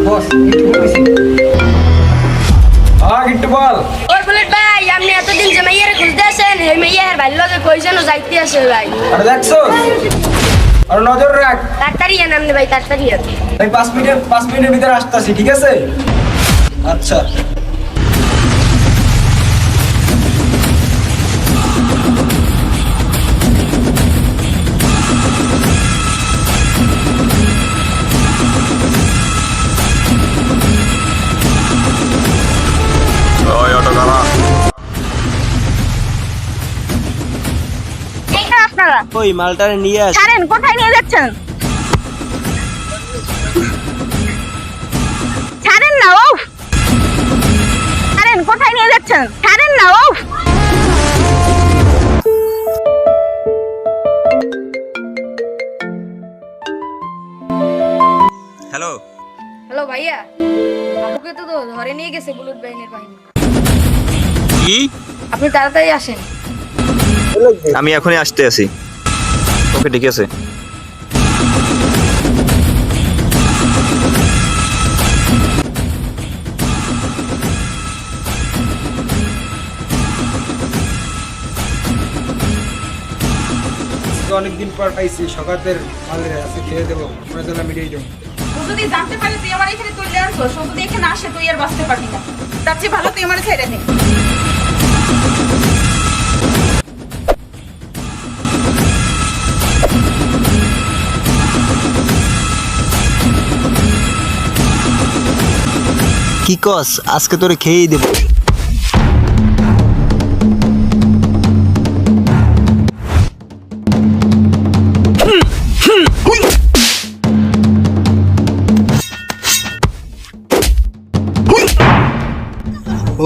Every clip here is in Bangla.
বস একটু বলেছি একটু বল। ওই বুলেট ভাই, আপনি এতদিন যে মাইয়ারে খুঁজতে আসেন, এই মাইয়ার ভাই লগে কইছেন যাইতে আসে ভাই। আরে দেখছো, আর নজর রাখ। তাড়াতাড়ি আন আপনি ভাই, তাড়াতাড়ি আন। আমি 5 মিনিটের ভিতরে আসতেছি, ঠিক আছে? আচ্ছা। এইটা আপনারা ওই মালটারে নিয়ে আস। ছাড়েন, কোথায় নিয়ে যাচ্ছেন? ছাড়েন না, ও ছাড়েন, কোথায় নিয়ে যাচ্ছেন? ছাড়েন না, ও হ্যালো, হ্যালো ভাইয়া, আপুকে তো ধরে নিয়ে গেছে বুলেট বাহিনীর বাহিনী। কি? আপনি তাড়াতাড়ি আসেন। আমি এখনই আসতে আছি। ওকে, ঠিক আছে। অনেকদিন পর পাইছি, সকালের মালের আছে, খেয়ে দেবো। ওরা জন্য আমি রেডি। ও যদি জানতে পারে তুই আমার এখানে তুলে আনছো, ও যদি এখানে আসে তুই আর বাঁচতে পারবি না। তার চেয়ে ভালো তুই আমার ছেড়ে দে। কি কস? আজকে তোরে খেয়েই দেবো।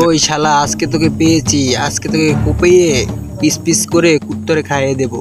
ওই শালা, আজকে তোকে পেয়েছি। আজকে তোকে কুপিয়ে পিস পিস করে কুত্তরে খাইয়ে দেবো।